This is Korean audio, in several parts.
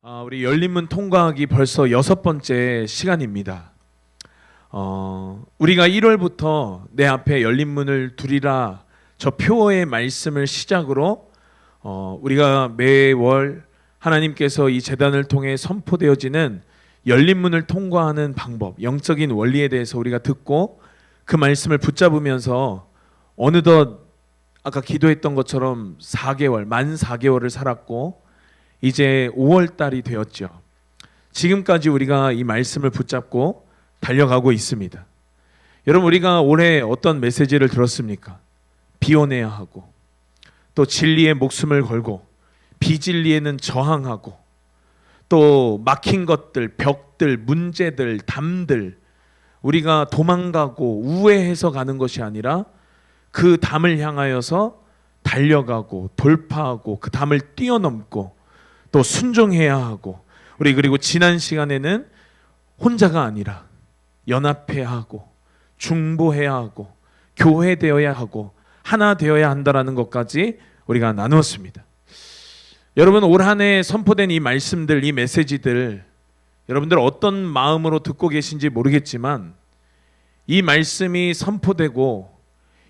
우리 열린문 통과하기 벌써 6번째 시간입니다. 우리가 1월부터 내 앞에 열린문을 두리라 저 표어의 말씀을 시작으로 우리가 매월 하나님께서 이 제단을 통해 선포되어지는 열린문을 통과하는 방법, 영적인 원리에 대해서 우리가 듣고 그 말씀을 붙잡으면서 어느덧 아까 기도했던 것처럼 만 4개월을 살았고 이제 5월 달이 되었죠. 지금까지 우리가 이 말씀을 붙잡고 달려가고 있습니다. 여러분, 우리가 올해 어떤 메시지를 들었습니까? 비워내야 하고, 또 진리에 목숨을 걸고, 비진리에는 저항하고, 또 막힌 것들, 벽들, 문제들, 담들, 우리가 도망가고 우회해서 가는 것이 아니라 그 담을 향하여서 달려가고 돌파하고 그 담을 뛰어넘고 또 순종해야 하고, 우리 그리고 지난 시간에는 혼자가 아니라 연합해야 하고 중보해야 하고 교회되어야 하고 하나 되어야 한다라는 것까지 우리가 나누었습니다. 여러분, 올 한 해 선포된 이 말씀들, 이 메시지들 여러분들 어떤 마음으로 듣고 계신지 모르겠지만 이 말씀이 선포되고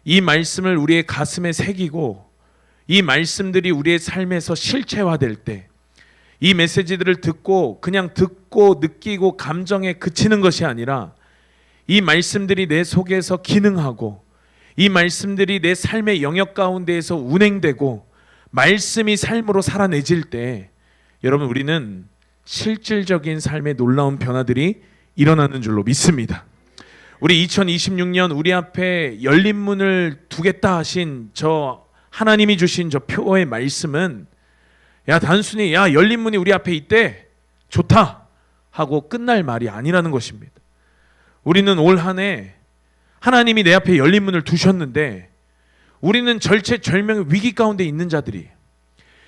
이 말씀을 우리의 가슴에 새기고 이 말씀들이 우리의 삶에서 실체화될 때 이 메시지들을 듣고 그냥 듣고 느끼고 감정에 그치는 것이 아니라 이 말씀들이 내 속에서 기능하고 이 말씀들이 내 삶의 영역 가운데에서 운행되고 말씀이 삶으로 살아내질 때 여러분, 우리는 실질적인 삶의 놀라운 변화들이 일어나는 줄로 믿습니다. 우리 2026년 우리 앞에 열린 문을 두겠다 하신 저 하나님이 주신 저 표어의 말씀은 단순히 열린 문이 우리 앞에 있대 좋다 하고 끝날 말이 아니라는 것입니다. 우리는 올 한 해 하나님이 내 앞에 열린 문을 두셨는데 우리는 절체절명의 위기 가운데 있는 자들이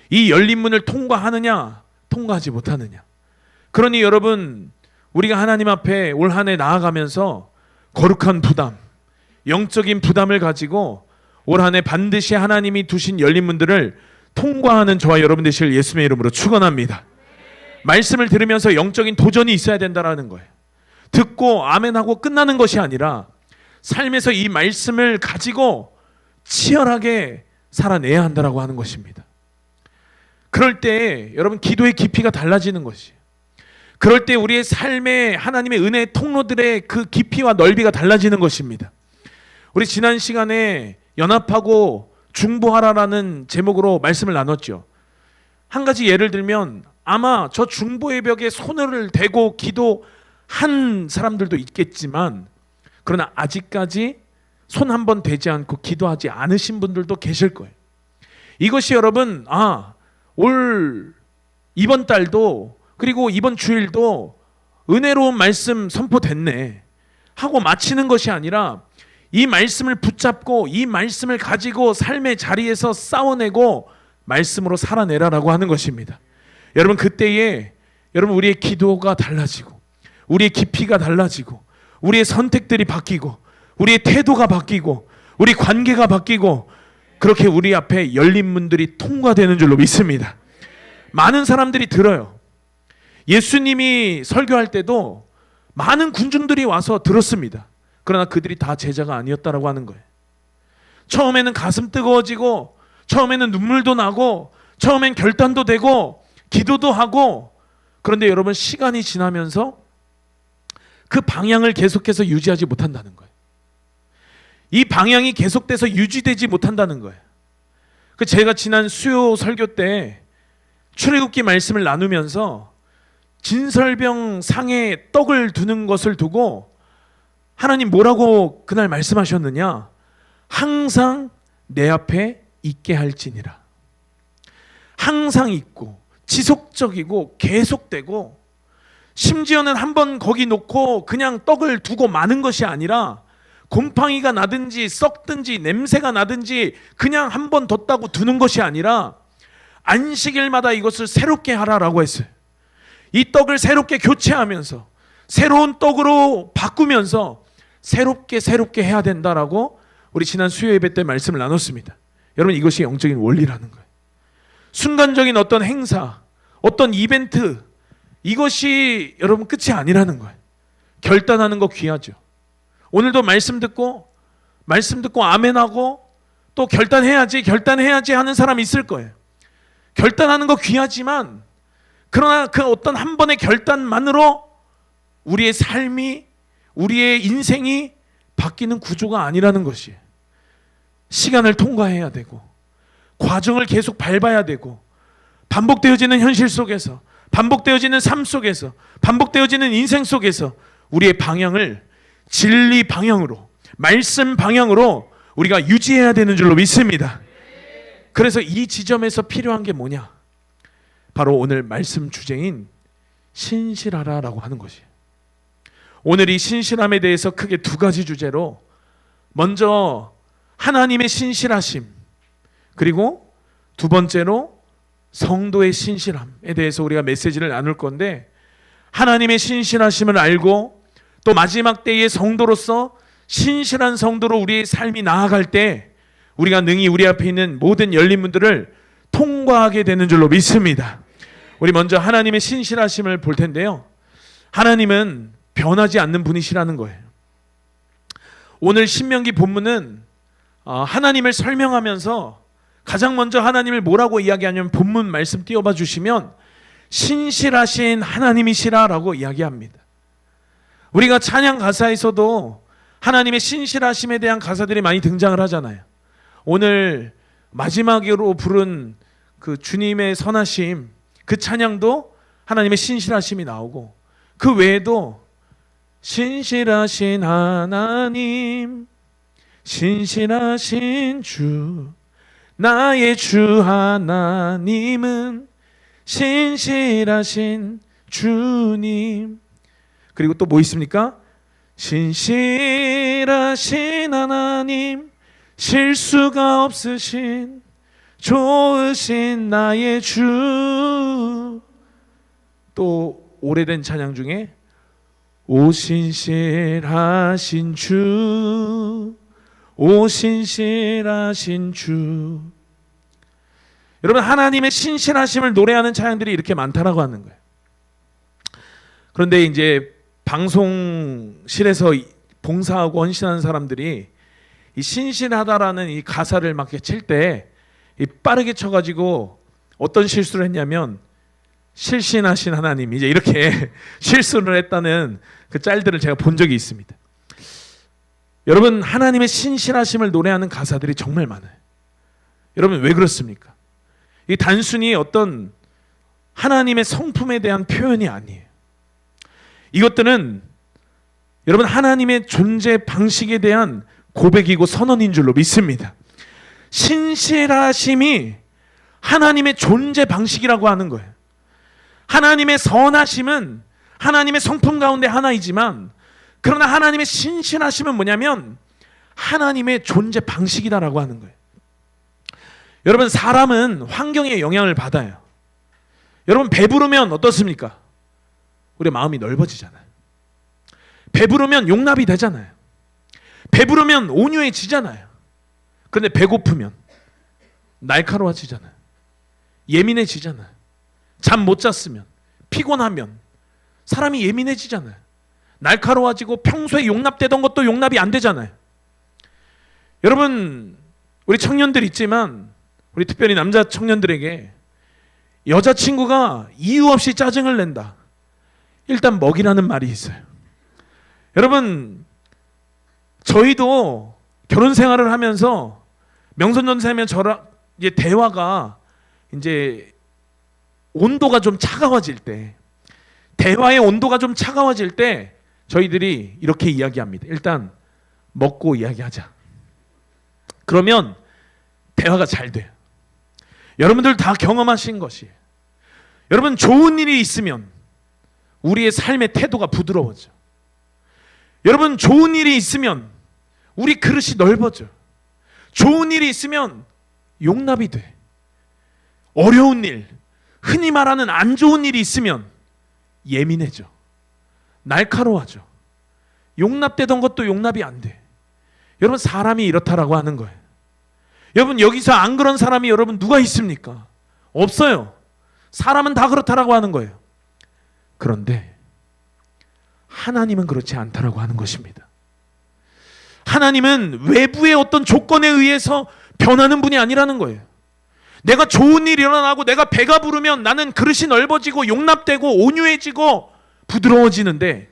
이 열린 문을 통과하느냐 통과하지 못하느냐. 그러니 여러분, 우리가 하나님 앞에 올 한 해 나아가면서 거룩한 부담, 영적인 부담을 가지고 올 한 해 반드시 하나님이 두신 열린 문들을 통과하는 저와 여러분 되실 예수님의 이름으로 축원합니다. 말씀을 들으면서 영적인 도전이 있어야 된다는 거예요. 듣고 아멘하고 끝나는 것이 아니라 삶에서 이 말씀을 가지고 치열하게 살아내야 한다라고 하는 것입니다. 그럴 때 여러분, 기도의 깊이가 달라지는 것이에요. 그럴 때 우리의 삶에 하나님의 은혜의 통로들의 그 깊이와 넓이가 달라지는 것입니다. 우리 지난 시간에 연합하고 중보하라라는 제목으로 말씀을 나눴죠. 한 가지 예를 들면 아마 저 중보의 벽에 손을 대고 기도한 사람들도 있겠지만 그러나 아직까지 손 한 번 대지 않고 기도하지 않으신 분들도 계실 거예요. 이것이 여러분, 올 이번 달도 그리고 이번 주일도 은혜로운 말씀 선포됐네 하고 마치는 것이 아니라 이 말씀을 붙잡고 이 말씀을 가지고 삶의 자리에서 싸워내고 말씀으로 살아내라라고 하는 것입니다. 여러분, 그때에 여러분 우리의 기도가 달라지고 우리의 깊이가 달라지고 우리의 선택들이 바뀌고 우리의 태도가 바뀌고 우리 관계가 바뀌고 그렇게 우리 앞에 열린 문들이 통과되는 줄로 믿습니다. 많은 사람들이 들어요. 예수님이 설교할 때도 많은 군중들이 와서 들었습니다. 그러나 그들이 다 제자가 아니었다라고 하는 거예요. 처음에는 가슴 뜨거워지고 처음에는 눈물도 나고 처음엔 결단도 되고 기도도 하고, 그런데 여러분, 시간이 지나면서 그 방향을 계속해서 유지하지 못한다는 거예요. 이 방향이 계속돼서 유지되지 못한다는 거예요. 제가 지난 수요 설교 때 출애굽기 말씀을 나누면서 진설병 상에 떡을 두는 것을 두고 하나님 뭐라고 그날 말씀하셨느냐? 항상 내 앞에 있게 할지니라. 항상 있고 지속적이고 계속되고, 심지어는 한번 거기 놓고 그냥 떡을 두고 마는 것이 아니라 곰팡이가 나든지 썩든지 냄새가 나든지 그냥 한번 뒀다고 두는 것이 아니라 안식일마다 이것을 새롭게 하라라고 했어요. 이 떡을 새롭게 교체하면서 새로운 떡으로 바꾸면서 새롭게 해야 된다라고 우리 지난 수요 예배 때 말씀을 나눴습니다. 여러분, 이것이 영적인 원리라는 거예요. 순간적인 어떤 행사, 어떤 이벤트, 이것이 여러분 끝이 아니라는 거예요. 결단하는 거 귀하죠. 오늘도 말씀 듣고 아멘하고 또 결단해야지 하는 사람이 있을 거예요. 결단하는 거 귀하지만 그러나 그 어떤 한 번의 결단만으로 우리의 삶이, 우리의 인생이 바뀌는 구조가 아니라는 것이, 시간을 통과해야 되고 과정을 계속 밟아야 되고 반복되어지는 현실 속에서, 반복되어지는 삶 속에서, 반복되어지는 인생 속에서 우리의 방향을 진리 방향으로, 말씀 방향으로 우리가 유지해야 되는 줄로 믿습니다. 그래서 이 지점에서 필요한 게 뭐냐? 바로 오늘 말씀 주제인 신실하라라고 하는 것이에요. 오늘 이 신실함에 대해서 크게 두 가지 주제로, 먼저 하나님의 신실하심, 그리고 두 번째로 성도의 신실함에 대해서 우리가 메시지를 나눌 건데, 하나님의 신실하심을 알고 또 마지막 때의 성도로서 신실한 성도로 우리의 삶이 나아갈 때 우리가 능히 우리 앞에 있는 모든 열린 문들을 통과하게 되는 줄로 믿습니다. 우리 먼저 하나님의 신실하심을 볼 텐데요, 하나님은 변하지 않는 분이시라는 거예요. 오늘 신명기 본문은 하나님을 설명하면서 가장 먼저 하나님을 뭐라고 이야기하냐면, 본문 말씀 띄워봐 주시면 신실하신 하나님이시라라고 이야기합니다. 우리가 찬양 가사에서도 하나님의 신실하심에 대한 가사들이 많이 등장을 하잖아요. 오늘 마지막으로 부른 그 주님의 선하심, 그 찬양도 하나님의 신실하심이 나오고, 그 외에도 신실하신 하나님, 신실하신 주, 나의 주 하나님은 신실하신 주님. 그리고 또 뭐 있습니까? 신실하신 하나님, 실수가 없으신 좋으신 나의 주. 또 오래된 찬양 중에 오 신실하신 주, 오 신실하신 주. 여러분, 하나님의 신실하심을 노래하는 찬양들이 이렇게 많다라고 하는 거예요. 그런데 이제 방송실에서 봉사하고 헌신하는 사람들이 이 신실하다라는 이 가사를 막 칠 때 빠르게 쳐가지고 어떤 실수를 했냐면, 실신하신 하나님, 이제 이렇게 실수를 했다는 그 짤들을 제가 본 적이 있습니다. 여러분, 하나님의 신실하심을 노래하는 가사들이 정말 많아요. 여러분, 왜 그렇습니까? 이 단순히 어떤 하나님의 성품에 대한 표현이 아니에요. 이것들은 여러분, 하나님의 존재 방식에 대한 고백이고 선언인 줄로 믿습니다. 신실하심이 하나님의 존재 방식이라고 하는 거예요. 하나님의 선하심은 하나님의 성품 가운데 하나이지만, 그러나 하나님의 신실하심은 뭐냐면 하나님의 존재 방식이다라고 하는 거예요. 여러분, 사람은 환경에 영향을 받아요. 여러분, 배부르면 어떻습니까? 우리 마음이 넓어지잖아요. 배부르면 용납이 되잖아요. 배부르면 온유해지잖아요. 그런데 배고프면 날카로워지잖아요. 예민해지잖아요. 잠 못 잤으면, 피곤하면 사람이 예민해지잖아요. 날카로워지고 평소에 용납되던 것도 용납이 안 되잖아요. 여러분, 우리 청년들 있지만, 우리 특별히 남자 청년들에게 여자친구가 이유 없이 짜증을 낸다, 일단 먹이라는 말이 있어요. 여러분, 저희도 결혼 생활을 하면서 명선전세하면 저랑 이제 대화가 이제 온도가 좀 차가워질 때, 대화의 온도가 좀 차가워질 때 저희들이 이렇게 이야기합니다. 일단 먹고 이야기하자. 그러면 대화가 잘 돼요. 여러분들 다 경험하신 것이에요. 여러분, 좋은 일이 있으면 우리의 삶의 태도가 부드러워져. 여러분, 좋은 일이 있으면 우리 그릇이 넓어져. 좋은 일이 있으면 용납이 돼. 어려운 일, 흔히 말하는 안 좋은 일이 있으면 예민해져. 날카로워져. 용납되던 것도 용납이 안 돼. 여러분, 사람이 이렇다라고 하는 거예요. 여러분, 여기서 안 그런 사람이 여러분 누가 있습니까? 없어요. 사람은 다 그렇다라고 하는 거예요. 그런데 하나님은 그렇지 않다라고 하는 것입니다. 하나님은 외부의 어떤 조건에 의해서 변하는 분이 아니라는 거예요. 내가 좋은 일이 일어나고 내가 배가 부르면 나는 그릇이 넓어지고 용납되고 온유해지고 부드러워지는데,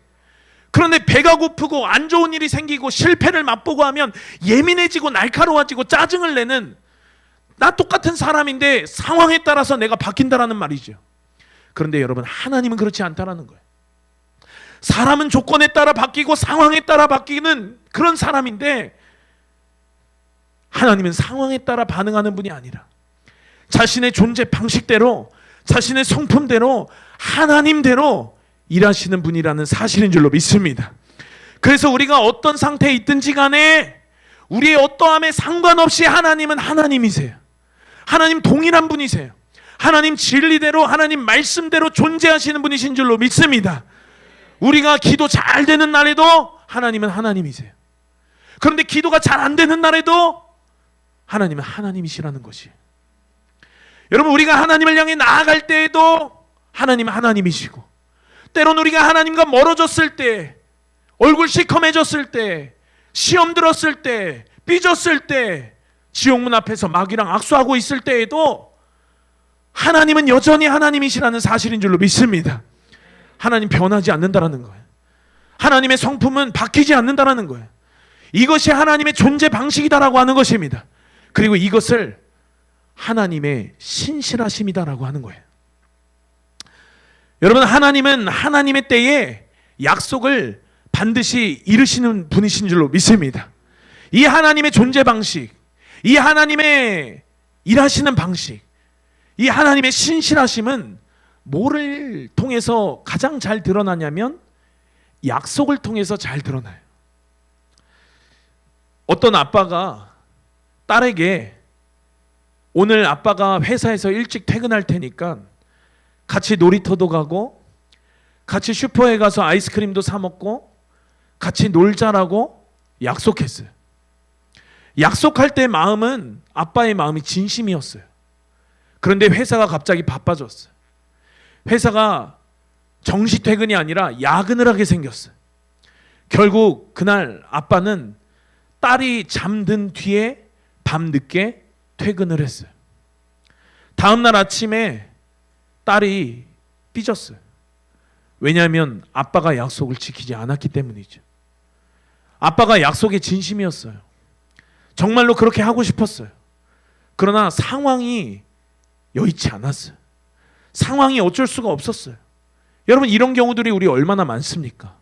그런데 배가 고프고 안 좋은 일이 생기고 실패를 맛보고 하면 예민해지고 날카로워지고 짜증을 내는, 나 똑같은 사람인데 상황에 따라서 내가 바뀐다라는 말이죠. 그런데 여러분, 하나님은 그렇지 않다라는 거예요. 사람은 조건에 따라 바뀌고 상황에 따라 바뀌는 그런 사람인데, 하나님은 상황에 따라 반응하는 분이 아니라 자신의 존재 방식대로, 자신의 성품대로, 하나님대로 일하시는 분이라는 사실인 줄로 믿습니다. 그래서 우리가 어떤 상태에 있든지 간에 우리의 어떠함에 상관없이 하나님은 하나님이세요. 하나님 동일한 분이세요. 하나님 진리대로, 하나님 말씀대로 존재하시는 분이신 줄로 믿습니다. 우리가 기도 잘 되는 날에도 하나님은 하나님이세요. 그런데 기도가 잘 안 되는 날에도 하나님은 하나님이시라는 것이. 여러분, 우리가 하나님을 향해 나아갈 때에도 하나님은 하나님이시고, 때로는 우리가 하나님과 멀어졌을 때, 얼굴 시커매졌을 때, 시험 들었을 때, 삐졌을 때, 지옥문 앞에서 마귀랑 악수하고 있을 때에도 하나님은 여전히 하나님이시라는 사실인 줄로 믿습니다. 하나님 변하지 않는다라는 거예요. 하나님의 성품은 바뀌지 않는다라는 거예요. 이것이 하나님의 존재 방식이다라고 하는 것입니다. 그리고 이것을 하나님의 신실하심이다라고 하는 거예요. 여러분, 하나님은 하나님의 때에 약속을 반드시 이루시는 분이신 줄로 믿습니다. 이 하나님의 존재 방식, 이 하나님의 일하시는 방식, 이 하나님의 신실하심은 뭐를 통해서 가장 잘 드러나냐면 약속을 통해서 잘 드러나요. 어떤 아빠가 딸에게 오늘 아빠가 회사에서 일찍 퇴근할 테니까 같이 놀이터도 가고 같이 슈퍼에 가서 아이스크림도 사 먹고 같이 놀자라고 약속했어요. 약속할 때 마음은 아빠의 마음이 진심이었어요. 그런데 회사가 갑자기 바빠졌어요. 회사가 정시 퇴근이 아니라 야근을 하게 생겼어요. 결국 그날 아빠는 딸이 잠든 뒤에 밤늦게 퇴근을 했어요. 다음 날 아침에 딸이 삐졌어요. 왜냐하면 아빠가 약속을 지키지 않았기 때문이죠. 아빠가 약속의 진심이었어요. 정말로 그렇게 하고 싶었어요. 그러나 상황이 여의치 않았어요. 상황이 어쩔 수가 없었어요. 여러분, 이런 경우들이 우리 얼마나 많습니까?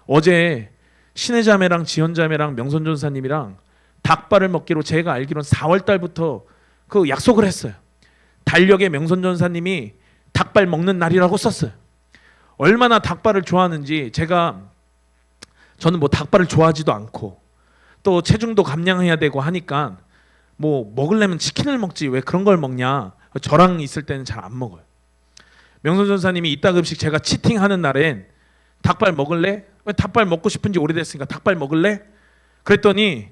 어제 신혜자매랑 지연자매랑 명선전사님이랑 닭발을 먹기로 제가 알기로는 4월 달부터 그 약속을 했어요. 달력에 명선전사님이 닭발 먹는 날이라고 썼어요. 얼마나 닭발을 좋아하는지, 저는 뭐 닭발을 좋아하지도 않고 또 체중도 감량해야 되고 하니까 뭐 먹으려면 치킨을 먹지 왜 그런 걸 먹냐. 저랑 있을 때는 잘 안 먹어요. 명선전사님이 이따 급식 제가 치팅하는 날엔 닭발 먹을래? 왜 닭발 먹고 싶은 지 오래됐으니까 닭발 먹을래? 그랬더니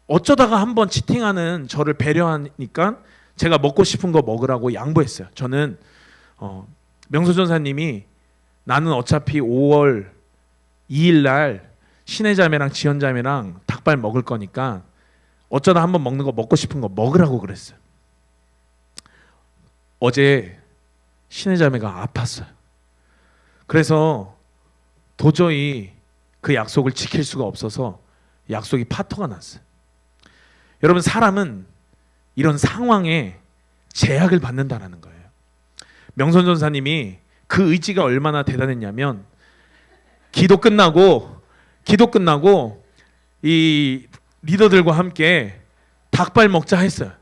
어쩌다가 한번 치팅하는 저를 배려하니까 제가 먹고 싶은 거 먹으라고 양보했어요. 저는 명선전사님이 나는 어차피 5월 2일 날 신혜자매랑 지연자매랑 닭발 먹을 거니까 어쩌다 한번 먹는 거 먹고 싶은 거 먹으라고 그랬어요. 어제 신혜자매가 아팠어요. 그래서 도저히 그 약속을 지킬 수가 없어서 약속이 파토가 났어요. 여러분, 사람은 이런 상황에 제약을 받는다라는 거예요. 명선전사님이 그 의지가 얼마나 대단했냐면 기도 끝나고 이 리더들과 함께 닭발 먹자 했어요.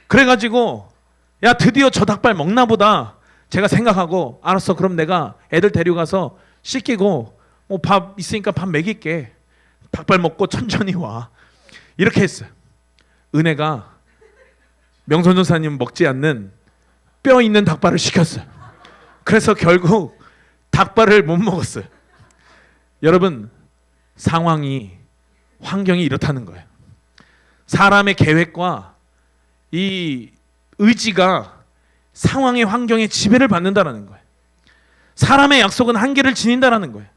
그래가지고 야, 드디어 저 닭발 먹나 보다 제가 생각하고, 알았어, 그럼 내가 애들 데려가서 씻기고 뭐 밥 있으니까 밥 먹일게, 닭발 먹고 천천히 와, 이렇게 했어요. 은혜가 명선전사님 먹지 않는 뼈 있는 닭발을 시켰어요. 그래서 결국 닭발을 못 먹었어요. 여러분, 상황이, 환경이 이렇다는 거예요. 사람의 계획과 이 의지가 상황의 환경에 지배를 받는다는 거예요. 사람의 약속은 한계를 지닌다라는 거예요.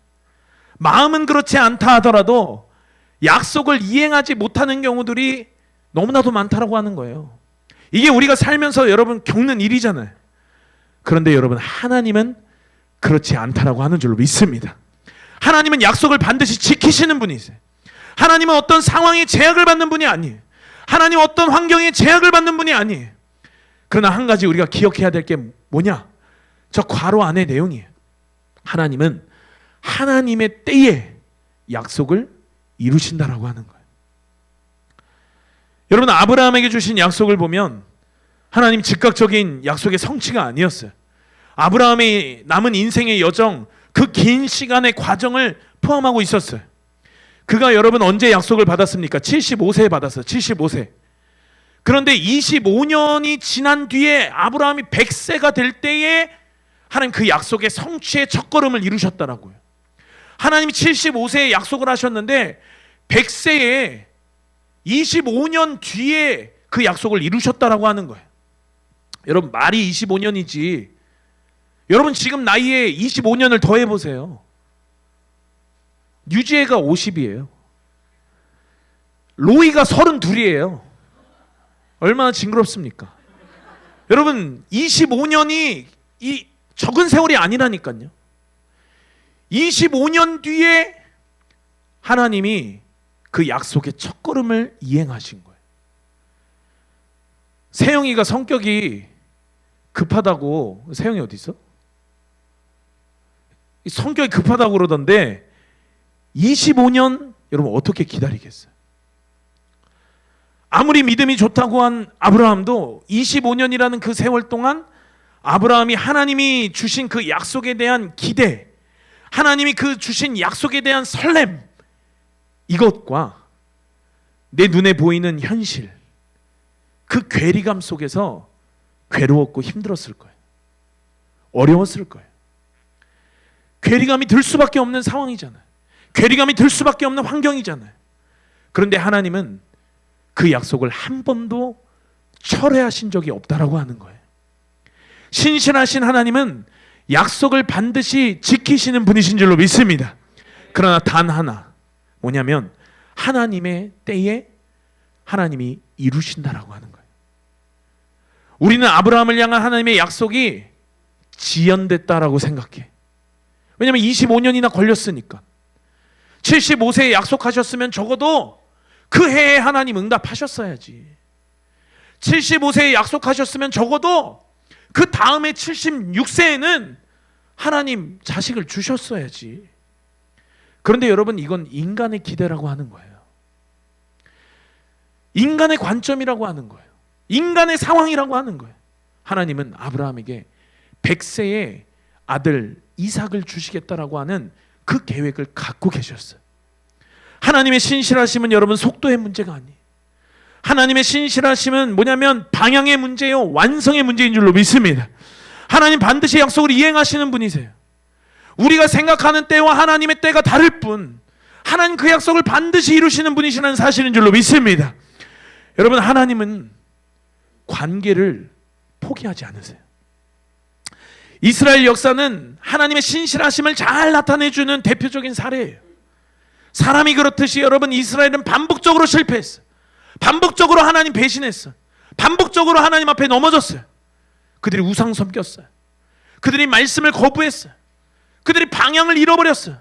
마음은 그렇지 않다 하더라도 약속을 이행하지 못하는 경우들이 너무나도 많다라고 하는 거예요. 이게 우리가 살면서 여러분 겪는 일이잖아요. 그런데 여러분, 하나님은 그렇지 않다라고 하는 줄로 믿습니다. 하나님은 약속을 반드시 지키시는 분이세요. 하나님은 어떤 상황에 제약을 받는 분이 아니에요. 하나님은 어떤 환경에 제약을 받는 분이 아니에요. 그러나 한 가지 우리가 기억해야 될 게 뭐냐? 저 괄호 안의 내용이에요. 하나님은 하나님의 때에 약속을 이루신다라고 하는 거예요. 여러분, 아브라함에게 주신 약속을 보면 하나님 즉각적인 약속의 성취가 아니었어요. 아브라함의 남은 인생의 여정, 그 긴 시간의 과정을 포함하고 있었어요. 그가 여러분 언제 약속을 받았습니까? 75세에 받았어요. 75세. 그런데 25년이 지난 뒤에 아브라함이 100세가 될 때에 하나님 그 약속의 성취의 첫걸음을 이루셨다라고요. 하나님이 75세에 약속을 하셨는데 100세에 25년 뒤에 그 약속을 이루셨다라고 하는 거예요. 여러분, 말이 25년이지 여러분 지금 나이에 25년을 더해보세요. 유지혜가 50이에요. 로이가 32이에요. 얼마나 징그럽습니까? 여러분, 25년이 이 적은 세월이 아니라니까요. 25년 뒤에 하나님이 그 약속의 첫걸음을 이행하신 거예요. 세영이가 성격이 급하다고, 세영이 어디 있어? 성격이 급하다고 그러던데 25년 여러분 어떻게 기다리겠어요? 아무리 믿음이 좋다고 한 아브라함도 25년이라는 그 세월 동안 아브라함이 하나님이 주신 그 약속에 대한 기대, 하나님이 그 주신 약속에 대한 설렘, 이것과 내 눈에 보이는 현실, 그 괴리감 속에서 괴로웠고 힘들었을 거예요. 어려웠을 거예요. 괴리감이 들 수밖에 없는 상황이잖아요. 괴리감이 들 수밖에 없는 환경이잖아요. 그런데 하나님은 그 약속을 한 번도 철회하신 적이 없다라고 하는 거예요. 신실하신 하나님은 약속을 반드시 지키시는 분이신 줄로 믿습니다. 그러나 단 하나, 뭐냐면 하나님의 때에 하나님이 이루신다라고 하는 거예요. 우리는 아브라함을 향한 하나님의 약속이 지연됐다라고 생각해. 왜냐하면 25년이나 걸렸으니까. 75세에 약속하셨으면 적어도 그 해에 하나님 응답하셨어야지. 75세에 약속하셨으면 적어도 그 다음에 76세에는 하나님 자식을 주셨어야지. 그런데 여러분, 이건 인간의 기대라고 하는 거예요. 인간의 관점이라고 하는 거예요. 인간의 상황이라고 하는 거예요. 하나님은 아브라함에게 100세에 아들 이삭을 주시겠다라고 하는 그 계획을 갖고 계셨어요. 하나님의 신실하심은 여러분 속도의 문제가 아니에요. 하나님의 신실하심은 뭐냐면 방향의 문제요, 완성의 문제인 줄로 믿습니다. 하나님 반드시 약속을 이행하시는 분이세요. 우리가 생각하는 때와 하나님의 때가 다를 뿐 하나님 그 약속을 반드시 이루시는 분이시라는 사실인 줄로 믿습니다. 여러분, 하나님은 관계를 포기하지 않으세요. 이스라엘 역사는 하나님의 신실하심을 잘 나타내주는 대표적인 사례예요. 사람이 그렇듯이 여러분, 이스라엘은 반복적으로 실패했어요. 반복적으로 하나님 배신했어요. 반복적으로 하나님 앞에 넘어졌어요. 그들이 우상 섬겼어요. 그들이 말씀을 거부했어요. 그들이 방향을 잃어버렸어요.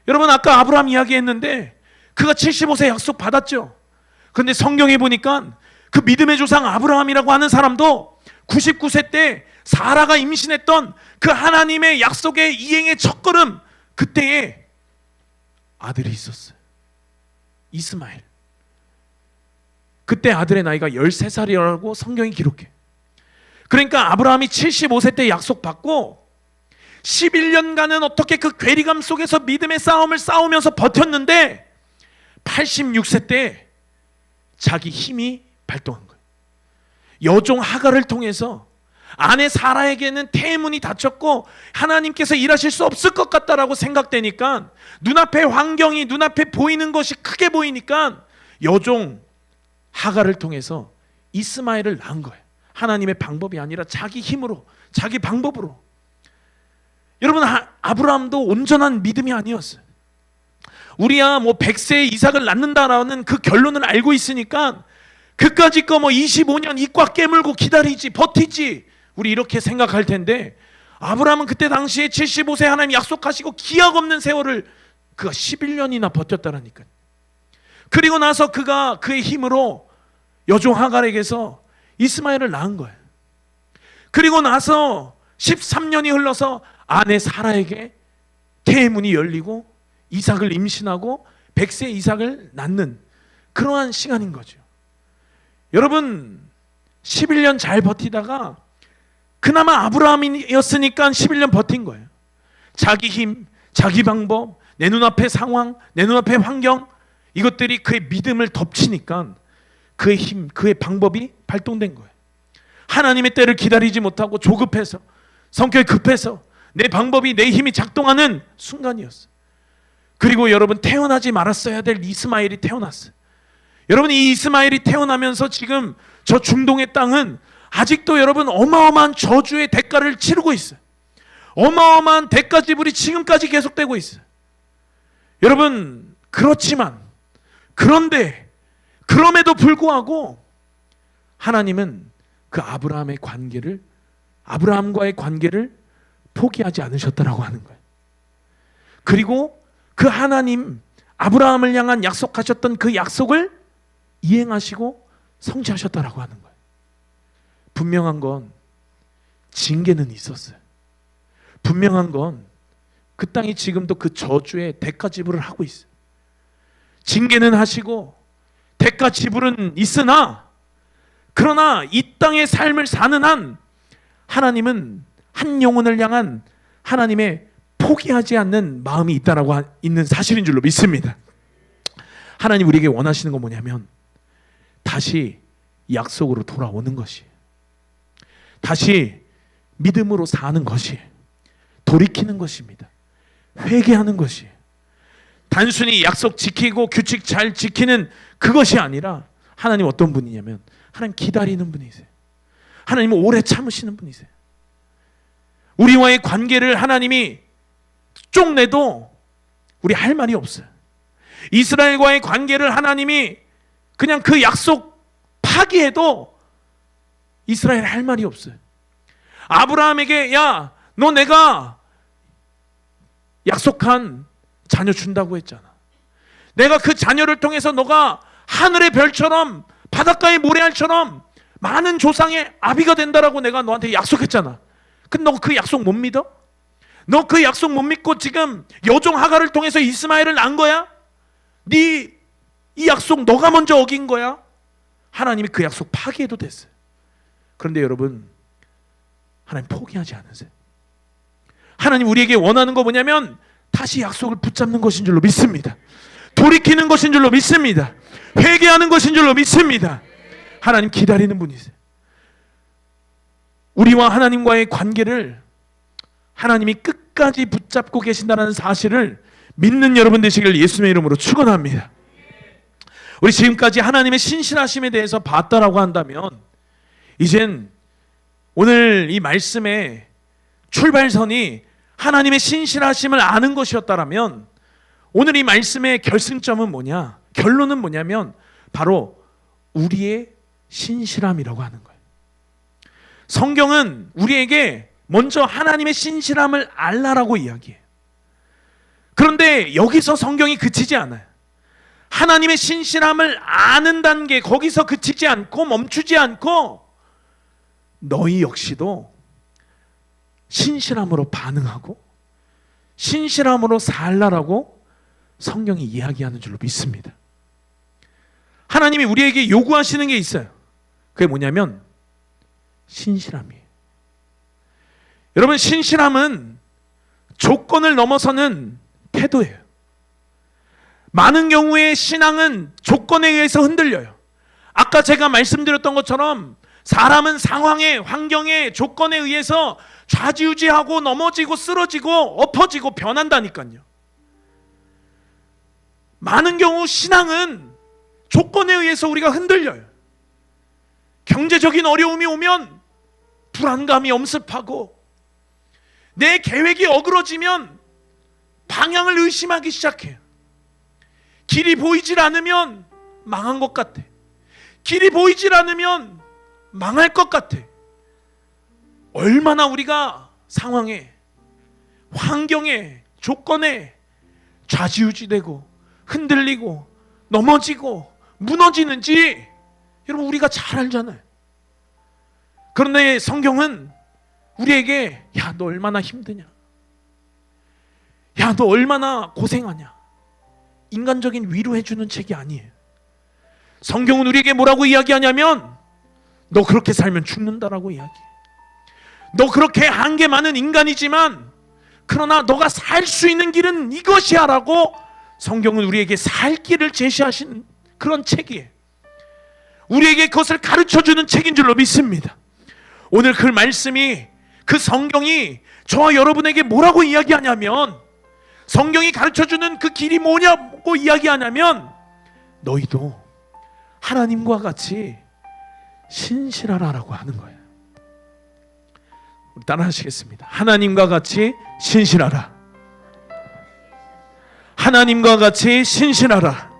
여러분, 아까 아브라함 이야기했는데 그가 75세 약속 받았죠. 그런데 성경에 보니까 그 믿음의 조상 아브라함이라고 하는 사람도 99세 때 사라가 임신했던 그 하나님의 약속의 이행의 첫걸음, 그때에 아들이 있었어요. 이스마엘. 그때 아들의 나이가 13살이라고 성경이 기록해. 그러니까 아브라함이 75세 때 약속받고 11년간은 어떻게 그 괴리감 속에서 믿음의 싸움을 싸우면서 버텼는데 86세 때 자기 힘이 발동한 거예요. 여종 하갈을 통해서 아내 사라에게는 태문이 닫혔고 하나님께서 일하실 수 없을 것 같다라고 생각되니까, 눈앞에 환경이, 눈앞에 보이는 것이 크게 보이니까 여종 하갈을 통해서 이스마엘을 낳은 거예요. 하나님의 방법이 아니라 자기 힘으로, 자기 방법으로. 여러분, 아브라함도 온전한 믿음이 아니었어요. 우리야 뭐 100세에 이삭을 낳는다라는 그 결론을 알고 있으니까 그까짓 거 뭐 25년 이꽉 깨물고 기다리지, 버티지, 우리 이렇게 생각할 텐데, 아브라함은 그때 당시에 75세 하나님 약속하시고 기약 없는 세월을 그가 11년이나 버텼다라니까요. 그리고 나서 그가 그의 힘으로 여종 하갈에게서 이스마엘을 낳은 거예요. 그리고 나서 13년이 흘러서 아내 사라에게 태의 문이 열리고 이삭을 임신하고 100세 이삭을 낳는 그러한 시간인 거죠. 여러분, 11년 잘 버티다가 그나마 아브라함이었으니까 11년 버틴 거예요. 자기 힘, 자기 방법, 내 눈앞의 상황, 내 눈앞의 환경, 이것들이 그의 믿음을 덮치니까 그의 힘, 그의 방법이 발동된 거예요. 하나님의 때를 기다리지 못하고 조급해서, 성격이 급해서 내 방법이, 내 힘이 작동하는 순간이었어요. 그리고 여러분, 태어나지 말았어야 될 이스마엘이 태어났어요. 여러분, 이 이스마엘이 태어나면서 지금 저 중동의 땅은 아직도 여러분 어마어마한 저주의 대가를 치르고 있어요. 어마어마한 대가 지불이 지금까지 계속되고 있어요. 여러분, 그렇지만, 그런데, 그럼에도 불구하고 하나님은 그 아브라함과의 관계를 포기하지 않으셨다라고 하는 거예요. 그리고 그 하나님, 아브라함을 향한 약속하셨던 그 약속을 이행하시고 성취하셨다라고 하는 거예요. 분명한 건 징계는 있었어요. 분명한 건 그 땅이 지금도 그 저주의 대가 지불을 하고 있어요. 징계는 하시고 대가 지불은 있으나, 그러나 이 땅의 삶을 사는 한 하나님은 한 영혼을 향한 하나님의 포기하지 않는 마음이 있다라고 있는 사실인 줄로 믿습니다. 하나님 우리에게 원하시는 건 뭐냐면 다시 약속으로 돌아오는 것이에요. 다시 믿음으로 사는 것이에요. 돌이키는 것입니다. 회개하는 것이에요. 단순히 약속 지키고 규칙 잘 지키는 그것이 아니라, 하나님 어떤 분이냐면 하나님 기다리는 분이세요. 하나님은 오래 참으시는 분이세요. 우리와의 관계를 하나님이 쪽내도 우리 할 말이 없어요. 이스라엘과의 관계를 하나님이 그냥 그 약속 파기해도 이스라엘 할 말이 없어요. 아브라함에게, 야, 너 내가 약속한 자녀 준다고 했잖아. 내가 그 자녀를 통해서 너가 하늘의 별처럼 바닷가의 모래알처럼 많은 조상의 아비가 된다라고 내가 너한테 약속했잖아. 근데 너 그 약속 못 믿어? 너 그 약속 못 믿고 지금 여종 하갈을 통해서 이스마엘을 낳은 거야? 네 이 약속 너가 먼저 어긴 거야? 하나님이 그 약속 파기해도 됐어요. 그런데 여러분, 하나님 포기하지 않으세요. 하나님 우리에게 원하는 거 뭐냐면 다시 약속을 붙잡는 것인 줄로 믿습니다. 돌이키는 것인 줄로 믿습니다. 회개하는 것인 줄로 믿습니다. 하나님 기다리는 분이세요. 우리와 하나님과의 관계를 하나님이 끝까지 붙잡고 계신다는 사실을 믿는 여러분 되시길 예수님의 이름으로 축원합니다. 우리 지금까지 하나님의 신실하심에 대해서 봤다라고 한다면, 이젠 오늘 이 말씀의 출발선이 하나님의 신실하심을 아는 것이었다라면, 오늘 이 말씀의 결승점은 뭐냐? 결론은 뭐냐면 바로 우리의 신실함이라고 하는 거예요. 성경은 우리에게 먼저 하나님의 신실함을 알라라고 이야기해요. 그런데 여기서 성경이 그치지 않아요. 하나님의 신실함을 아는 단계, 거기서 그치지 않고 멈추지 않고 너희 역시도 신실함으로 반응하고 신실함으로 살라라고 성경이 이야기하는 줄로 믿습니다. 하나님이 우리에게 요구하시는 게 있어요. 그게 뭐냐면 신실함이에요. 여러분, 신실함은 조건을 넘어서는 태도예요. 많은 경우에 신앙은 조건에 의해서 흔들려요. 아까 제가 말씀드렸던 것처럼 사람은 상황에, 환경에, 조건에 의해서 좌지우지하고 넘어지고 쓰러지고 엎어지고 변한다니까요. 많은 경우 신앙은 조건에 의해서 우리가 흔들려요. 경제적인 어려움이 오면 불안감이 엄습하고, 내 계획이 어그러지면 방향을 의심하기 시작해요. 길이 보이질 않으면 망한 것 같아. 길이 보이질 않으면 망할 것 같아. 얼마나 우리가 상황에, 환경에, 조건에 좌지우지되고 흔들리고 넘어지고 무너지는지 여러분 우리가 잘 알잖아요. 그런데 성경은 우리에게 야, 너 얼마나 힘드냐, 야, 너 얼마나 고생하냐, 인간적인 위로해주는 책이 아니에요. 성경은 우리에게 뭐라고 이야기하냐면 너 그렇게 살면 죽는다라고 이야기해. 너 그렇게 한계 많은 인간이지만 그러나 너가 살 수 있는 길은 이것이야 라고 성경은 우리에게 살 길을 제시하시는 그런 책이에요. 우리에게 그것을 가르쳐주는 책인 줄로 믿습니다. 오늘 그 말씀이, 그 성경이 저와 여러분에게 뭐라고 이야기하냐면, 성경이 가르쳐주는 그 길이 뭐냐고 이야기하냐면 너희도 하나님과 같이 신실하라라고 하는 거예요. 우리 따라 하시겠습니다. 하나님과 같이 신실하라. 하나님과 같이 신실하라.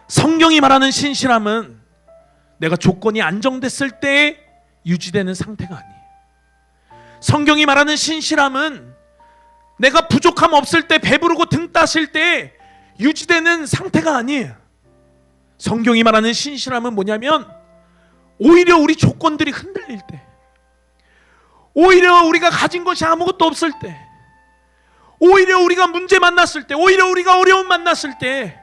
성경이 말하는 신실함은 내가 조건이 안정됐을 때 유지되는 상태가 아니에요. 성경이 말하는 신실함은 내가 부족함 없을 때, 배부르고 등 따실 때 유지되는 상태가 아니에요. 성경이 말하는 신실함은 뭐냐면 오히려 우리 조건들이 흔들릴 때, 오히려 우리가 가진 것이 아무것도 없을 때, 오히려 우리가 문제 만났을 때, 오히려 우리가 어려움 만났을 때,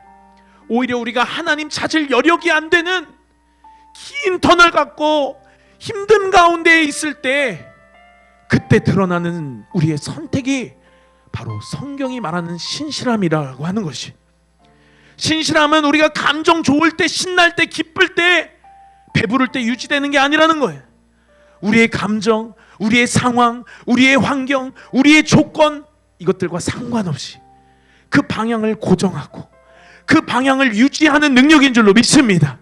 오히려 우리가 하나님 찾을 여력이 안 되는 긴 터널 갖고 힘든 가운데 있을 때, 그때 드러나는 우리의 선택이 바로 성경이 말하는 신실함이라고 하는 것이. 신실함은 우리가 감정 좋을 때, 신날 때, 기쁠 때, 배부를 때 유지되는 게 아니라는 거예요. 우리의 감정, 우리의 상황, 우리의 환경, 우리의 조건, 이것들과 상관없이 그 방향을 고정하고 그 방향을 유지하는 능력인 줄로 믿습니다.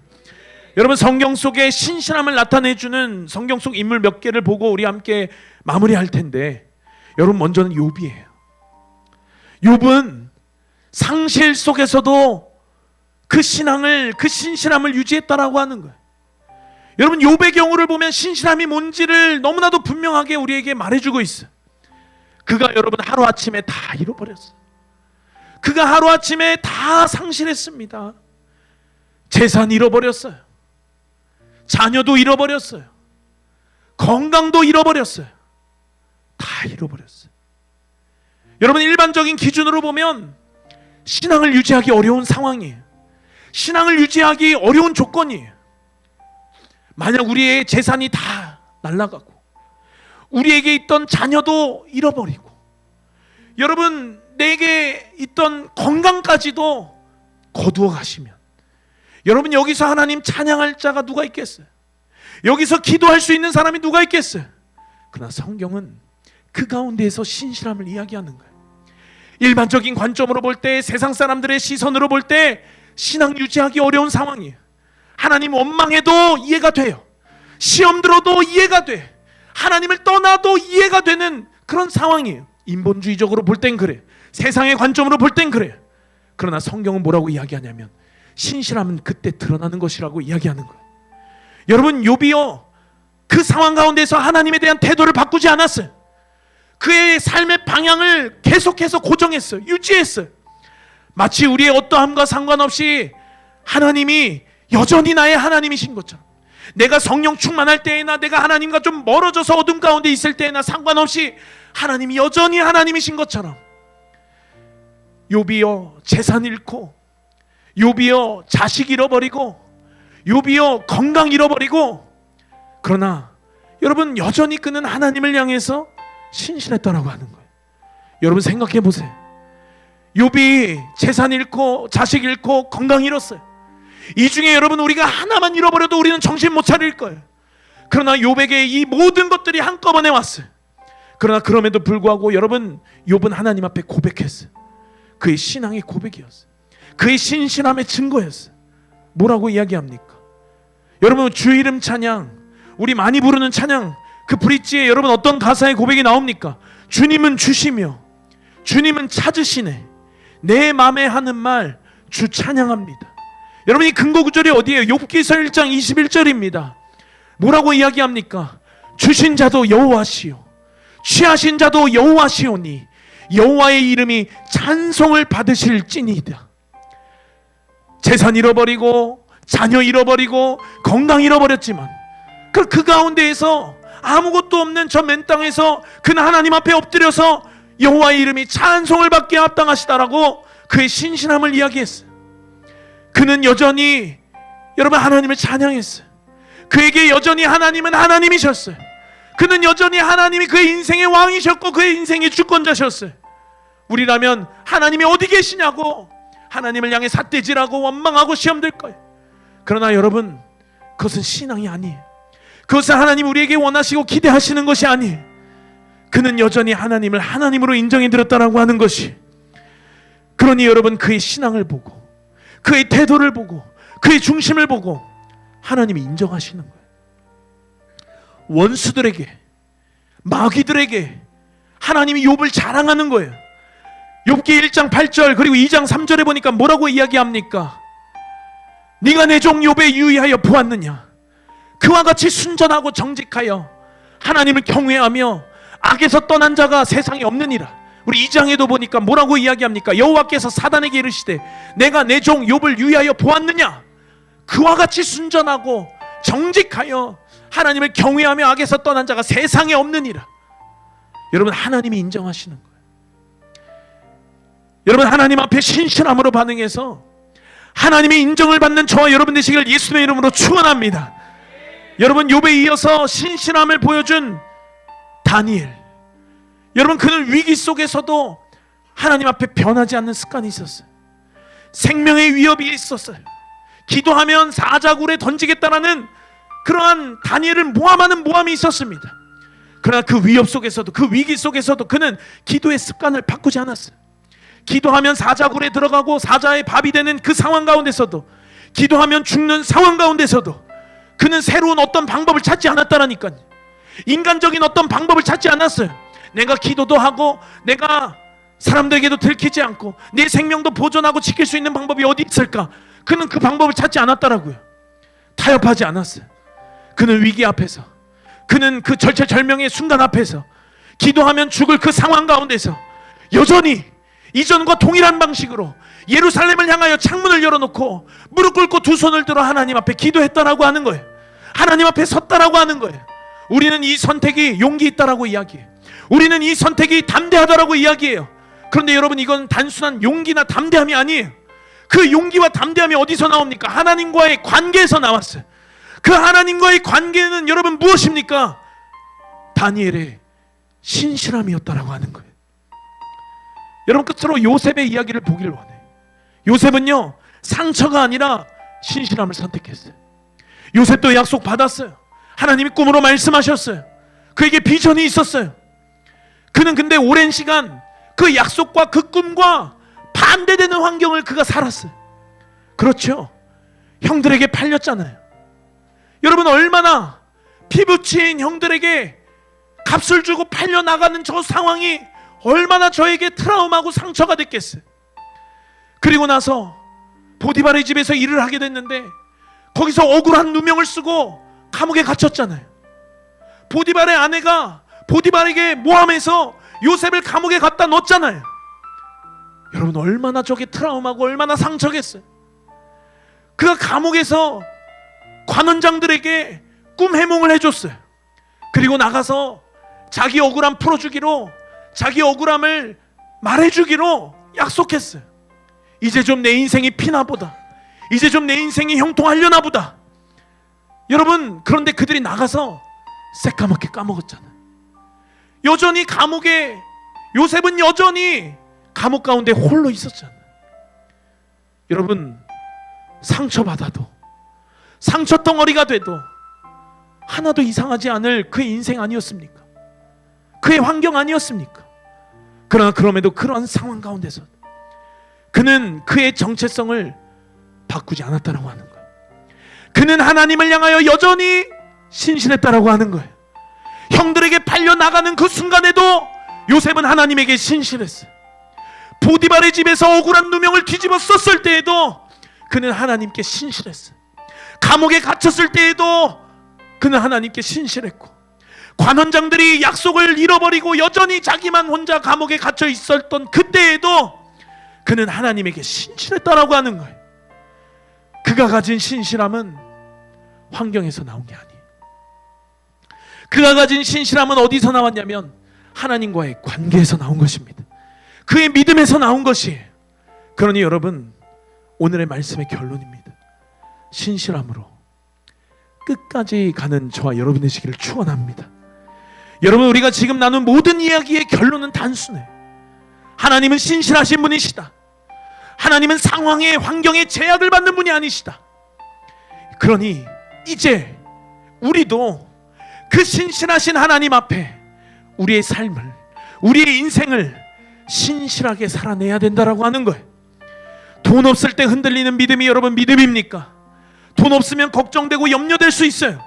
여러분, 성경 속에 신실함을 나타내주는 성경 속 인물 몇 개를 보고 우리 함께 마무리할 텐데, 여러분 먼저는 욥이에요. 욥은 상실 속에서도 그 신앙을, 그 신실함을 유지했다라고 하는 거예요. 여러분, 욥의 경우를 보면 신실함이 뭔지를 너무나도 분명하게 우리에게 말해주고 있어요. 그가 여러분 하루아침에 다 잃어버렸어요. 그가 하루아침에 다 상실했습니다. 재산 잃어버렸어요. 자녀도 잃어버렸어요. 건강도 잃어버렸어요. 다 잃어버렸어요. 여러분, 일반적인 기준으로 보면 신앙을 유지하기 어려운 상황이에요. 신앙을 유지하기 어려운 조건이에요. 만약 우리의 재산이 다 날아가고 우리에게 있던 자녀도 잃어버리고, 여러분 내게 있던 건강까지도 거두어 가시면, 여러분 여기서 하나님 찬양할 자가 누가 있겠어요? 여기서 기도할 수 있는 사람이 누가 있겠어요? 그러나 성경은 그 가운데에서 신실함을 이야기하는 거예요. 일반적인 관점으로 볼 때, 세상 사람들의 시선으로 볼 때 신앙 유지하기 어려운 상황이에요. 하나님 원망해도 이해가 돼요. 시험 들어도 이해가 돼. 하나님을 떠나도 이해가 되는 그런 상황이에요. 인본주의적으로 볼 땐 그래. 세상의 관점으로 볼 땐 그래. 그러나 성경은 뭐라고 이야기하냐면 신실함은 그때 드러나는 것이라고 이야기하는 거예요. 여러분, 욥이요, 그 상황 가운데서 하나님에 대한 태도를 바꾸지 않았어요. 그의 삶의 방향을 계속해서 고정했어요. 유지했어요. 마치 우리의 어떠함과 상관없이 하나님이 여전히 나의 하나님이신 것처럼, 내가 성령 충만할 때에나 내가 하나님과 좀 멀어져서 어둠 가운데 있을 때에나 상관없이 하나님이 여전히 하나님이신 것처럼, 욥이여 재산 잃고, 욥이여 자식 잃어버리고, 욥이여 건강 잃어버리고, 그러나 여러분 여전히 그는 하나님을 향해서 신실했다라고 하는 거예요. 여러분 생각해 보세요. 욥이 재산 잃고 자식 잃고 건강 잃었어요. 이 중에 여러분 우리가 하나만 잃어버려도 우리는 정신 못 차릴 거예요. 그러나 욥에게 이 모든 것들이 한꺼번에 왔어요. 그러나 그럼에도 불구하고 여러분, 욥은 하나님 앞에 고백했어요. 그의 신앙의 고백이었어요. 그의 신실함의 증거였어요. 뭐라고 이야기합니까? 여러분, 주 이름 찬양, 우리 많이 부르는 찬양, 그 브릿지에 여러분 어떤 가사의 고백이 나옵니까? 주님은 주시며 주님은 찾으시네. 내 맘에 하는 말 주 찬양합니다. 여러분 이 근거 구절이 어디예요? 욥기서 1장 21절입니다. 뭐라고 이야기합니까? 주신 자도 여호와시요 취하신 자도 여호와시오니 여호와의 이름이 찬송을 받으실지니이다. 재산 잃어버리고 자녀 잃어버리고 건강 잃어버렸지만 그 가운데에서 아무것도 없는 저 맨 땅에서 그는 하나님 앞에 엎드려서 여호와의 이름이 찬송을 받기에 합당하시다라고 그의 신실함을 이야기했어요. 그는 여전히 여러분 하나님을 찬양했어요. 그에게 여전히 하나님은 하나님이셨어요. 그는 여전히 하나님이 그의 인생의 왕이셨고 그의 인생의 주권자셨어요. 우리라면 하나님이 어디 계시냐고 하나님을 향해 삿대질하고 원망하고 시험될 거예요. 그러나 여러분 그것은 신앙이 아니에요. 그것은 하나님 우리에게 원하시고 기대하시는 것이 아니에요. 그는 여전히 하나님을 하나님으로 인정해 드렸다라고 하는 것이, 그러니 여러분 그의 신앙을 보고 그의 태도를 보고 그의 중심을 보고 하나님이 인정하시는 거예요. 원수들에게 마귀들에게 하나님이 욥을 자랑하는 거예요. 욥기 1장 8절 그리고 2장 3절에 보니까 뭐라고 이야기합니까? 네가 내 종 욥에 유의하여 보았느냐? 그와 같이 순전하고 정직하여 하나님을 경외하며 악에서 떠난 자가 세상에 없느니라. 우리 2장에도 보니까 뭐라고 이야기합니까? 여호와께서 사단에게 이르시되 내가 내 종 욥을 유의하여 보았느냐? 그와 같이 순전하고 정직하여 하나님을 경외하며 악에서 떠난 자가 세상에 없느니라. 여러분 하나님이 인정하시는 거예요. 여러분 하나님 앞에 신실함으로 반응해서 하나님의 인정을 받는 저와 여러분 되시길 예수님의 이름으로 축원합니다. 여러분 욥에 이어서 신실함을 보여준 다니엘, 여러분 그는 위기 속에서도 하나님 앞에 변하지 않는 습관이 있었어요. 생명의 위협이 있었어요. 기도하면 사자굴에 던지겠다라는 그러한 다니엘을 모함하는 모함이 있었습니다. 그러나 그 위협 속에서도 그 위기 속에서도 그는 기도의 습관을 바꾸지 않았어요. 기도하면 사자굴에 들어가고 사자의 밥이 되는 그 상황 가운데서도, 기도하면 죽는 상황 가운데서도 그는 새로운 어떤 방법을 찾지 않았다라니까요. 인간적인 어떤 방법을 찾지 않았어요. 내가 기도도 하고 내가 사람들에게도 들키지 않고 내 생명도 보존하고 지킬 수 있는 방법이 어디 있을까? 그는 그 방법을 찾지 않았다라고요. 타협하지 않았어요. 그는 위기 앞에서, 그는 그 절체절명의 순간 앞에서, 기도하면 죽을 그 상황 가운데서 여전히 이전과 동일한 방식으로 예루살렘을 향하여 창문을 열어놓고 무릎 꿇고 두 손을 들어 하나님 앞에 기도했다라고 하는 거예요. 하나님 앞에 섰다라고 하는 거예요. 우리는 이 선택이 용기 있다라고 이야기해요. 우리는 이 선택이 담대하다라고 이야기해요. 그런데 여러분 이건 단순한 용기나 담대함이 아니에요. 그 용기와 담대함이 어디서 나옵니까? 하나님과의 관계에서 나왔어요. 그 하나님과의 관계는 여러분 무엇입니까? 다니엘의 신실함이었다라고 하는 거예요. 여러분 끝으로 요셉의 이야기를 보기를 원해요. 요셉은요 상처가 아니라 신실함을 선택했어요. 요셉도 약속 받았어요. 하나님이 꿈으로 말씀하셨어요. 그에게 비전이 있었어요. 그는 근데 오랜 시간 그 약속과 그 꿈과 반대되는 환경을 그가 살았어요. 그렇죠. 형들에게 팔렸잖아요. 여러분 얼마나 피부치인 형들에게 값을 주고 팔려나가는 저 상황이 얼마나 저에게 트라우마고 상처가 됐겠어요. 그리고 나서 보디발의 집에서 일을 하게 됐는데 거기서 억울한 누명을 쓰고 감옥에 갇혔잖아요. 보디발의 아내가 보디발에게 모함해서 요셉을 감옥에 갖다 넣었잖아요. 여러분 얼마나 저게 트라우마고 얼마나 상처겠어요. 그가 감옥에서 관원장들에게 꿈 해몽을 해줬어요. 그리고 나가서 자기 억울함 풀어주기로, 자기 억울함을 말해주기로 약속했어요. 이제 좀 내 인생이 피나 보다, 이제 좀 내 인생이 형통하려나 보다. 여러분 그런데 그들이 나가서 새까맣게 까먹었잖아요. 여전히 감옥에, 요셉은 여전히 감옥 가운데 홀로 있었잖아요. 여러분 상처받아도, 상처 덩어리가 돼도 하나도 이상하지 않을 그의 인생 아니었습니까? 그의 환경 아니었습니까? 그러나 그럼에도 그런 상황 가운데서 그는 그의 정체성을 바꾸지 않았다라고 하는 거예요. 그는 하나님을 향하여 여전히 신실했다라고 하는 거예요. 형들에게 팔려 나가는 그 순간에도 요셉은 하나님에게 신실했어요. 보디발의 집에서 억울한 누명을 뒤집어 썼을 때에도 그는 하나님께 신실했어요. 감옥에 갇혔을 때에도 그는 하나님께 신실했고, 관원장들이 약속을 잃어버리고 여전히 자기만 혼자 감옥에 갇혀 있었던 그때에도 그는 하나님에게 신실했다라고 하는 거예요. 그가 가진 신실함은 환경에서 나온 게 아니에요. 그가 가진 신실함은 어디서 나왔냐면 하나님과의 관계에서 나온 것입니다. 그의 믿음에서 나온 것이에요. 그러니 여러분, 오늘의 말씀의 결론입니다. 신실함으로 끝까지 가는 저와 여러분 되시기를 축원합니다. 여러분, 우리가 지금 나눈 모든 이야기의 결론은 단순해. 하나님은 신실하신 분이시다. 하나님은 상황의 환경에 제약을 받는 분이 아니시다. 그러니 이제 우리도 그 신실하신 하나님 앞에 우리의 삶을, 우리의 인생을 신실하게 살아내야 된다라고 하는 거예요. 돈 없을 때 흔들리는 믿음이 여러분 믿음입니까? 돈 없으면 걱정되고 염려될 수 있어요.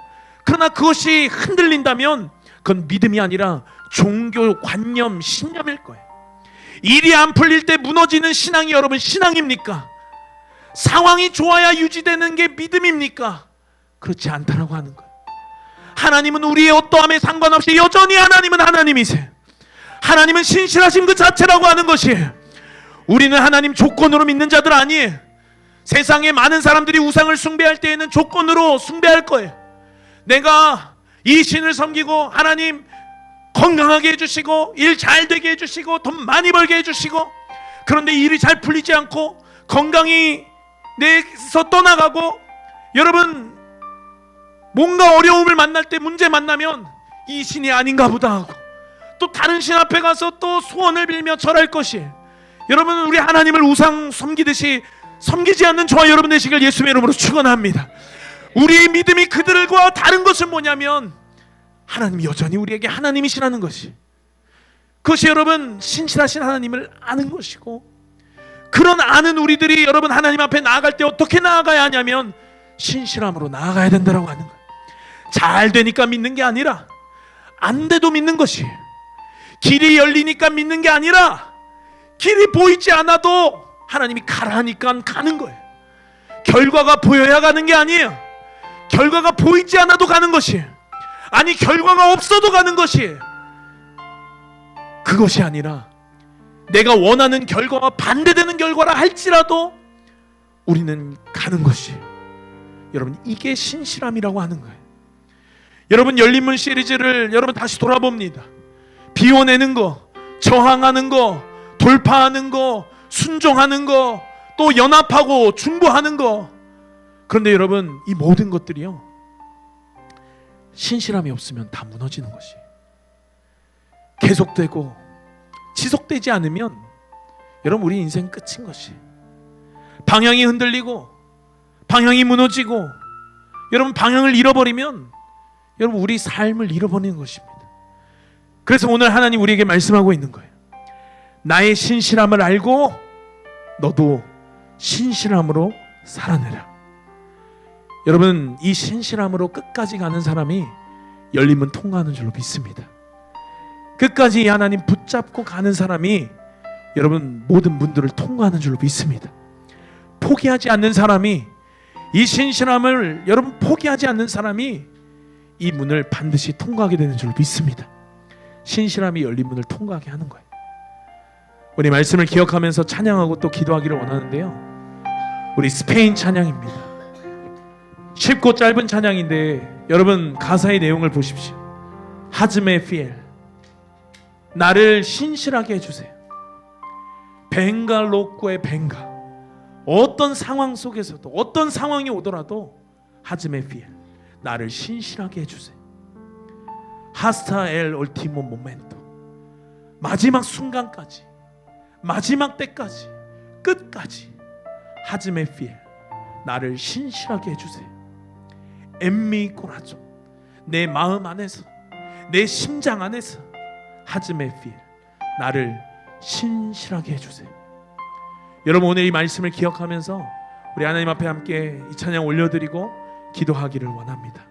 그러나 그것이 흔들린다면 그건 믿음이 아니라 종교 관념, 신념일 거예요. 일이 안 풀릴 때 무너지는 신앙이 여러분 신앙입니까? 상황이 좋아야 유지되는 게 믿음입니까? 그렇지 않다라고 하는 거예요. 하나님은 우리의 어떠함에 상관없이 여전히 하나님은 하나님이세요. 하나님은 신실하신 그 자체라고 하는 것이에요. 우리는 하나님 조건으로 믿는 자들 아니에요. 세상에 많은 사람들이 우상을 숭배할 때에는 조건으로 숭배할 거예요. 내가 이 신을 섬기고 하나님 건강하게 해주시고 일 잘 되게 해주시고 돈 많이 벌게 해주시고, 그런데 일이 잘 풀리지 않고 건강이 내서 떠나가고, 여러분 뭔가 어려움을 만날 때, 문제 만나면 이 신이 아닌가 보다 하고 또 다른 신 앞에 가서 또 소원을 빌며 절할 것이에요. 여러분, 우리 하나님을 우상 섬기듯이 섬기지 않는 저와 여러분 되시길 예수님의 이름으로 축원합니다. 우리의 믿음이 그들과 다른 것은 뭐냐면 하나님이 여전히 우리에게 하나님이시라는 것이, 그것이 여러분 신실하신 하나님을 아는 것이고, 그런 아는 우리들이 여러분 하나님 앞에 나아갈 때 어떻게 나아가야 하냐면 신실함으로 나아가야 된다고 하는 거예요. 잘 되니까 믿는 게 아니라 안 돼도 믿는 것이에요. 길이 열리니까 믿는 게 아니라 길이 보이지 않아도 하나님이 가라 하니까 가는 거예요. 결과가 보여야 가는 게 아니에요. 결과가 보이지 않아도 가는 것이에요. 아니, 결과가 없어도 가는 것이에요. 그것이 아니라 내가 원하는 결과와 반대되는 결과라 할지라도 우리는 가는 것이에요. 여러분, 이게 신실함이라고 하는 거예요. 여러분, 열린문 시리즈를 여러분 다시 돌아봅니다. 비워내는 거, 저항하는 거, 돌파하는 거, 순종하는 거, 또 연합하고 중보하는 거. 그런데 여러분, 이 모든 것들이요, 신실함이 없으면 다 무너지는 것이 계속되고 지속되지 않으면 여러분 우리 인생 끝인 것이, 방향이 흔들리고 방향이 무너지고 여러분 방향을 잃어버리면 여러분 우리 삶을 잃어버리는 것입니다. 그래서 오늘 하나님 우리에게 말씀하고 있는 거예요. 나의 신실함을 알고 너도 신실함으로 살아내라. 여러분, 이 신실함으로 끝까지 가는 사람이 열림은 통과하는 줄로 믿습니다. 끝까지 하나님 붙잡고 가는 사람이 여러분 모든 문들을 통과하는 줄로 믿습니다. 포기하지 않는 사람이, 이 신실함을 여러분 포기하지 않는 사람이 이 문을 반드시 통과하게 되는 줄로 믿습니다. 신실함이 열린 문을 통과하게 하는 거예요. 우리 말씀을 기억하면서 찬양하고 또 기도하기를 원하는데요, 우리 스페인 찬양입니다. 쉽고 짧은 찬양인데 여러분 가사의 내용을 보십시오. 하즈메 피엘, 나를 신실하게 해주세요. 벤가 로꾸의 벤가, 어떤 상황 속에서도 어떤 상황이 오더라도 하즈메 피엘, 나를 신실하게 해주세요. 하스타 엘 울티모 모멘토, 마지막 순간까지, 마지막 때까지, 끝까지 하즈메 피엘, 나를 신실하게 해주세요. 엠미 꼬라죠, 내 마음 안에서, 내 심장 안에서 하즈메 피엘, 나를 신실하게 해주세요. 여러분, 오늘 이 말씀을 기억하면서 우리 하나님 앞에 함께 이 찬양 올려드리고 기도하기를 원합니다.